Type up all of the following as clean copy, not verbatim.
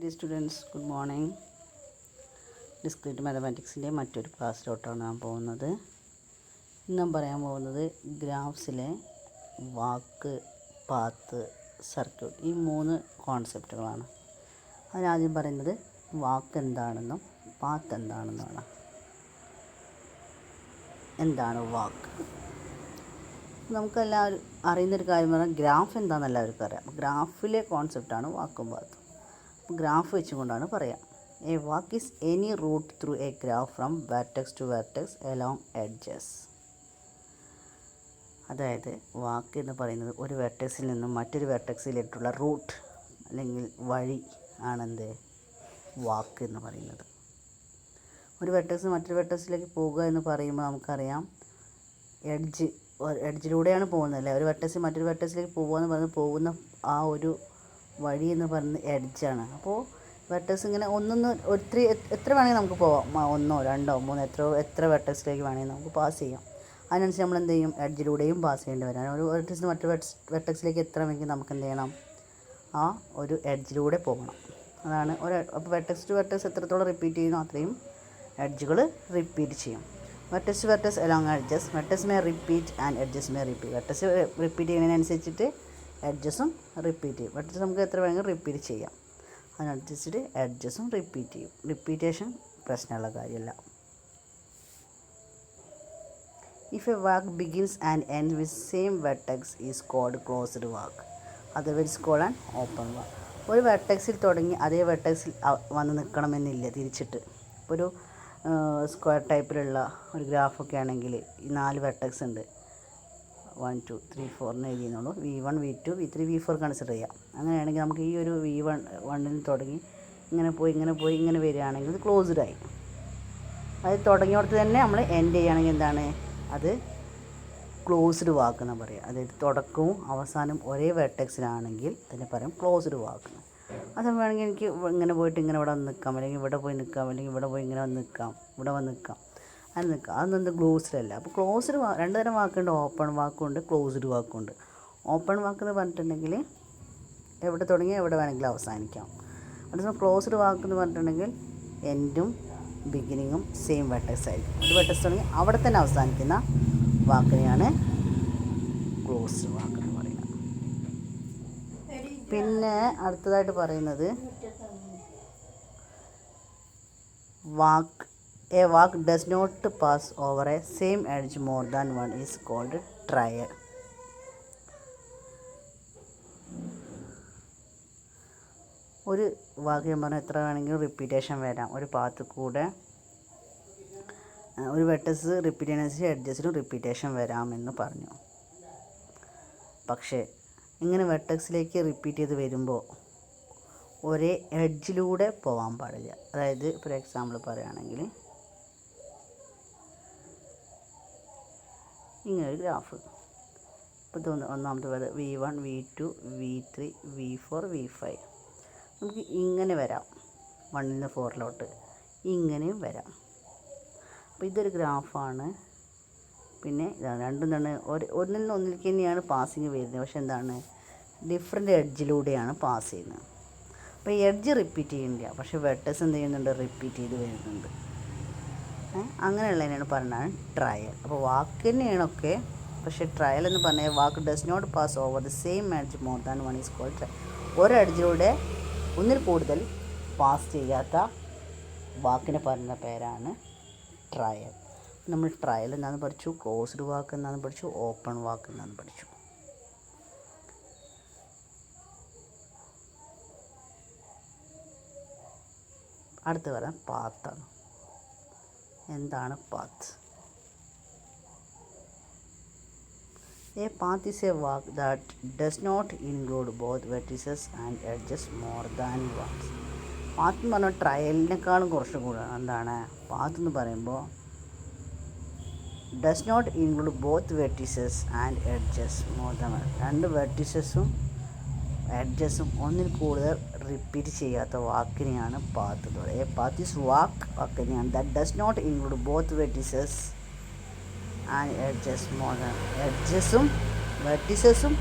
Hi students, good morning. Discrete മാത്തമാറ്റിക്സിൻ്റെ മറ്റൊരു ക്ലാസ്സിലോട്ടാണ് ഞാൻ പോകുന്നത്. ഇന്ന് ഞാൻ പറയാൻ പോകുന്നത് ഗ്രാഫ്സിലെ വാക്ക്, പാത്ത്, സർക്യൂട്ട്, ഈ 3 കോൺസെപ്റ്റുകളാണ്. അതിനാദ്യം പറയുന്നത് വാക്ക് എന്താണെന്നും പാത്ത് എന്താണെന്നുമാണ്. എന്താണ് വാക്ക്? നമുക്കെല്ലാവരും അറിയുന്നൊരു കാര്യം പറഞ്ഞാൽ ഗ്രാഫ് എന്താണെന്ന് എല്ലാവർക്കും അറിയാം. ഗ്രാഫിലെ കോൺസെപ്റ്റാണ് വാക്കും പാത്തും. ഗ്രാഫ് വെച്ചുകൊണ്ടാണ് പറയാം. A walk is any route through a graph from vertex to vertex along edges. അതായത് വാക്ക് എന്ന് പറയുന്നത് ഒരു വെർട്ടെക്സിൽ നിന്നും മറ്റൊരു വെർട്ടെക്സിലേക്കുള്ള റൂട്ട് അല്ലെങ്കിൽ വഴി ആണെന്ത് വാക്ക് എന്ന് പറയുന്നത്. ഒരു വെർട്ടെക്സ് മറ്റൊരു വെർട്ടെക്സിലേക്ക് പോകുക എന്ന് പറയുമ്പോൾ നമുക്കറിയാം എഡ്ജിലൂടെയാണ് പോകുന്നത് അല്ലേ. ഒരു വെർട്ടെക്സ് മറ്റൊരു വെർട്ടെക്സിലേക്ക് പോകുക എന്ന് പറയുന്നത് പോകുന്ന ആ ഒരു വഴി എന്ന് പറയുന്നത് എഡ്ജാണ്. അപ്പോൾ വെർട്ടെക്സ് ഇങ്ങനെ ഒത്തിരി എത്ര വേണമെങ്കിൽ നമുക്ക് പോവാം. 1, 2, 3 എത്ര വെർട്ടെക്സിലേക്ക് വേണമെങ്കിൽ നമുക്ക് പാസ് ചെയ്യാം. അതിനനുസരിച്ച് നമ്മൾ എന്ത് ചെയ്യും? എഡ്ജിലൂടെയും പാസ് ചെയ്യേണ്ടി വരാം. ഒരു വെർട്ടെക്സിന് മറ്റൊരു വെർട്ടെക്സിലേക്ക് എത്തണമെങ്കിൽ നമുക്ക് എന്ത് ചെയ്യണം? ആ ഒരു എഡ്ജിലൂടെ പോകണം. അതാണ് അപ്പോൾ വെർട്ടെക്സ് ടു വെർട്ടെക്സ് എത്രത്തോളം റിപ്പീറ്റ് ചെയ്യുന്നു അത്രയും എഡ്ജുകൾ റിപ്പീറ്റ് ചെയ്യും. Vertex to vertex along edges, vertex may repeat and edges may repeat. Vertex repeat ചെയ്യുന്നതിനനുസരിച്ചിട്ട് എഡ്ജസും റിപ്പീറ്റ് ചെയ്യും. വെർട്ടെക്സ് നമുക്ക് എത്ര വേണമെങ്കിലും റിപ്പീറ്റ് ചെയ്യാം. അതിനനുസരിച്ചിട്ട് എഡ്ജസും റിപ്പീറ്റ് ചെയ്യും. റിപ്പീറ്റേഷൻ പ്രശ്നമുള്ള കാര്യമല്ല. If a walk begins and end with same vertex is called closed walk, otherwise called an open walk. ഒരു വെർട്ടെക്സിൽ തുടങ്ങി അതേ വെർട്ടെക്സിൽ വന്ന് നിൽക്കണമെന്നില്ല തിരിച്ചിട്ട്. ഇപ്പോൾ ഒരു സ്ക്വയർ ടൈപ്പിലുള്ള ഒരു ഗ്രാഫൊക്കെ ആണെങ്കിൽ ഈ 4 വെർട്ടെക്സ് ഉണ്ട്. 1, 2, 3, 4 എഴുതിയെന്നുള്ളൂ. V1, V2, V3, V4 consider ചെയ്യാം. അങ്ങനെയാണെങ്കിൽ നമുക്ക് ഈ ഒരു V1 തുടങ്ങി ഇങ്ങനെ പോയി ഇങ്ങനെ വരികയാണെങ്കിൽ ഇത് ക്ലോസ്ഡ് ആയി. അത് തുടങ്ങിയോടത്ത് തന്നെ നമ്മൾ എൻഡ് ചെയ്യുകയാണെങ്കിൽ എന്താണ് അത് ക്ലോസ്ഡ് വാക്ക് എന്ന് പറയുക. അതായത് തുടക്കവും അവസാനം ഒരേ വെർട്ടെക്സിലാണെങ്കിൽ അതിനെ പറയും ക്ലോസ്ഡ് വാക്ക്. അത് വേണമെങ്കിൽ എനിക്ക് ഇങ്ങനെ പോയിട്ട് ഇങ്ങനെ ഇവിടെ വന്ന് നിൽക്കാം, അല്ലെങ്കിൽ ഇവിടെ പോയി നിൽക്കാം, അല്ലെങ്കിൽ ഇവിടെ പോയി ഇങ്ങനെ വന്ന് നിൽക്കാം, ഇവിടെ വന്ന് നിൽക്കാം, അത് നിൽക്കുക. അതൊന്നും ക്ലോസ്ഡ് അല്ല. അപ്പോൾ ക്ലോസ്ഡ് 2 തരം വാക്കുണ്ട്. ഓപ്പൺ വാക്കുണ്ട്, ക്ലോസ്ഡ് വാക്കുണ്ട്. ഓപ്പൺ വാക്ക് എന്ന് പറഞ്ഞിട്ടുണ്ടെങ്കിൽ എവിടെ തുടങ്ങി എവിടെ വേണമെങ്കിലും അവസാനിക്കാം. അതേസമയം ക്ലോസ്ഡ് വാക്ക് എന്ന് പറഞ്ഞിട്ടുണ്ടെങ്കിൽ എൻഡും ബിഗിനിങ്ങും സെയിം വെർട്ടെക്സ് ആയിരിക്കും. ഒരു വെർട്ടെക്സ് തുടങ്ങി അവിടെ തന്നെ അവസാനിക്കുന്ന വാക്കിനെയാണ് ക്ലോസ്ഡ് വാക്ക് എന്ന് പറയുന്നത്. പിന്നെ അടുത്തതായിട്ട് പറയുന്നത് വാക്ക് A walk does not pass over a same edge more than one is called trial. ഒരു വാക്യം പറഞ്ഞാൽ എത്ര വേണമെങ്കിലും റിപ്പീറ്റേഷൻ വരാം. ഒരു പാത്ത് കൂടെ ഒരു വെർട്ടെക്സ് റിപ്പീറ്റ് ചെയ്യുന്നതിനനുസരിച്ച് എഡ്ജസിലും റിപ്പീറ്റേഷൻ വരാമെന്ന് പറഞ്ഞു. പക്ഷേ ഇങ്ങനെ വെർട്ടെക്സിലേക്ക് റിപ്പീറ്റ് ചെയ്ത് വരുമ്പോൾ ഒരേ എഡ്ജിലൂടെ പോകാൻ പാടില്ല. അതായത് ഫോർ എക്സാമ്പിൾ പറയുകയാണെങ്കിൽ ഇങ്ങനൊരു ഗ്രാഫ്. ഇപ്പോൾ ഒന്നാമത്തെ വരെ V1, V2, V3, V4, V5 നമുക്ക് ഇങ്ങനെ വരാം. 1 നിന്ന് 4 ഇങ്ങനെയും വരാം. അപ്പോൾ ഇതൊരു ഗ്രാഫാണ്. പിന്നെ ഇതാണ് രണ്ടും തന്നെ ഒന്നിൽ നിന്ന് ഒന്നിലേക്ക് തന്നെയാണ് പാസിങ് വരുന്നത്. പക്ഷെ എന്താണ് ഡിഫറെൻ്റ് എഡ്ജിലൂടെയാണ് പാസ് ചെയ്യുന്നത്. അപ്പോൾ എഡ്ജ് റിപ്പീറ്റ് ചെയ്യുന്നില്ല, പക്ഷേ വെർട്ടെക്സ് എന്ത് ചെയ്യുന്നുണ്ട്? റിപ്പീറ്റ് ചെയ്ത് വരുന്നുണ്ട്. അങ്ങനെയുള്ളതിനാണ് പറഞ്ഞാൽ ട്രയൽ. അപ്പോൾ വാക്ക് തന്നെയാണൊക്കെ, പക്ഷേ ട്രയൽ എന്ന് പറഞ്ഞാൽ walk does not pass over the same edge more than one is called trail. ഒരു എഡ്ജിലൂടെ ഒന്നിൽ കൂടുതൽ പാസ് ചെയ്യാത്ത വാക്കിന് പറയുന്ന പേരാണ് ട്രയൽ. നമ്മൾ ട്രയൽ എന്താണെന്ന് പഠിച്ചു, ക്ലോസ്ഡ് വാക്ക് എന്താണെന്ന് പഠിച്ചു, ഓപ്പൺ വാക്ക് എന്താണെന്ന് പഠിച്ചു. അടുത്ത് പറയാൻ പാത്താണ്. എന്താണ് path? A path is a walk that does not include both vertices and edges more than once. Path എന്ന് പറഞ്ഞാൽ ട്രയലിനേക്കാളും കുറച്ചും കൂടുതലാണ്. എന്താണ് പാത്ത് എന്ന് പറയുമ്പോൾ does not include both vertices and edges more than one. 2 വെർട്ടിസസും എഡ്ജസും ഒന്നിൽ കൂടുതൽ റിപ്പീറ്റ് ചെയ്യാത്ത വാക്കിനെയാണ് പാത്ത് എന്ന് പറയുക. പാത്ത് ഈസ് വാക്ക് തന്നെയാണ് that does not include both vertices and edges more than. എഡ്ജസും വെർട്ടിസസും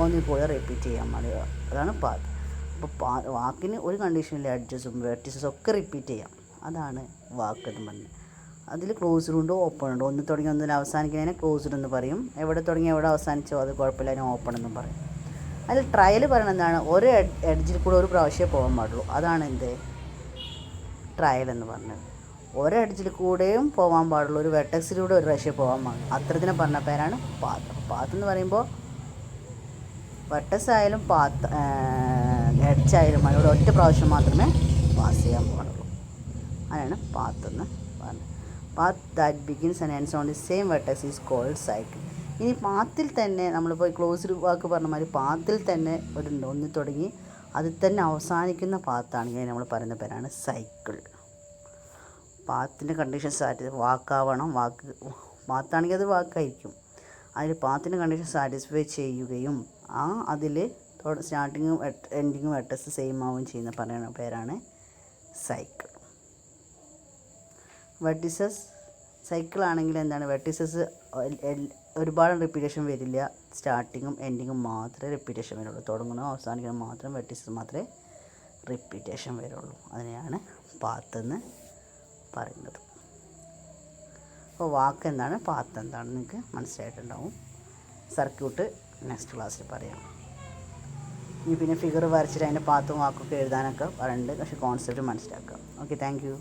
ഒന്നിൽ കൂടുതൽ റിപ്പീറ്റ് ചെയ്യാൻ മതിയോ, അതാണ് പാത്ത്. അപ്പോൾ വാക്കിന് ഒരു കണ്ടീഷനില്ല, എഡ്ജസും വെർട്ടിസസും ഒക്കെ റിപ്പീറ്റ് ചെയ്യാം. അതാണ് വാക്ക് എന്ന് പറഞ്ഞത്. അതിൽ ക്ലോസ്ഡ് ഉണ്ട്, ഓപ്പൺ ഉണ്ട്. ഒന്ന് തുടങ്ങി ഒന്നിൽ അവസാനിക്കുന്നതിനെ ക്ലോസ്ഡ് എന്ന് പറയും. എവിടെ തുടങ്ങി എവിടെ അവസാനിച്ചോ അത് കുഴപ്പമില്ല, അതിനെ ഓപ്പൺ എന്നും പറയും. അതിൽ ട്രയൽ പറയുന്നത് എന്താണ്? ഒരു എഡ്ജിൽ കൂടെ ഒരു പ്രാവശ്യമേ പോകാൻ പാടുള്ളൂ. അതാണ് എന്ത് ട്രയൽ എന്ന് പറഞ്ഞത്. ഒരു എഡ്ജിൽ കൂടെയും പോകാൻ പാടുള്ളൂ, ഒരു വെർട്ടെക്സിലൂടെ ഒരു പ്രാവശ്യം പോകാൻ പാടുള്ളൂ. അത്രത്തിനെ പറഞ്ഞ പേരാണ് പാത്ത്. പാത്ത് എന്ന് പറയുമ്പോൾ വെർട്ടെക്സ് ആയാലും പാത്ത് എഡ്ജ് ആയാലും അതിലൂടെ ഒറ്റ പ്രാവശ്യം മാത്രമേ പാസ് ചെയ്യാൻ പാടുള്ളൂ. അതാണ് പാത്ത് എന്ന് പറഞ്ഞത്. Path that begins and ends on the same vertex is called cycle. ഇനി പാത്തിൽ തന്നെ നമ്മളിപ്പോൾ ക്ലോസ്ഡ് വാക്ക് പറഞ്ഞ മാതിരി പാത്തിൽ തന്നെ ഒന്ന് തുടങ്ങി അതിൽ തന്നെ അവസാനിക്കുന്ന പാത്താണെങ്കിൽ നമ്മൾ പറയുന്ന പേരാണ് സൈക്കിൾ. പാത്തിൻ്റെ കണ്ടീഷൻ വാക്കാവണം. പാത്താണെങ്കിൽ അത് വാക്കായിരിക്കും. അതിൽ പാത്തിൻ്റെ കണ്ടീഷൻ സാറ്റിസ്ഫൈ ചെയ്യുകയും അതിൽ സ്റ്റാർട്ടിങ്ങും എൻഡിങ്ങും വെർട്ടെക്സ് സെയിം ആവുകയും ചെയ്യുന്ന പറയുന്ന പേരാണ് സൈക്കിൾ. വെർട്ടിസസ് സൈക്കിളാണെങ്കിൽ എന്താണ്? വെർട്ടിസസ് ഒരുപാട് റിപ്പീറ്റേഷൻ വരില്ല. സ്റ്റാർട്ടിങ്ങും എൻഡിങ്ങും മാത്രമേ റിപ്പീറ്റേഷൻ വരുള്ളൂ. തുടങ്ങുന്നതും അവസാനിക്കുന്നതും മാത്രം വെർട്ടിസസ് മാത്രമേ റിപ്പീറ്റേഷൻ വരുള്ളൂ. അതിനെയാണ് പാത്ത് എന്ന് പറയുന്നത്. അപ്പോൾ വാക്ക് എന്താണ്, പാത്ത് എന്താണെന്ന് നിങ്ങൾക്ക് മനസ്സിലായിട്ടുണ്ടാവും. സർക്യൂട്ട് നെക്സ്റ്റ് ക്ലാസ്സിൽ പറയാം. ഇനി പിന്നെ ഫിഗർ വരച്ചിട്ട് അതിൻ്റെ പാത്തും വാക്കൊക്കെ എഴുതാനൊക്കെ പറയുന്നുണ്ട്. പക്ഷേ കോൺസെപ്റ്റ് മനസ്സിലാക്കുക. Okay, thank you.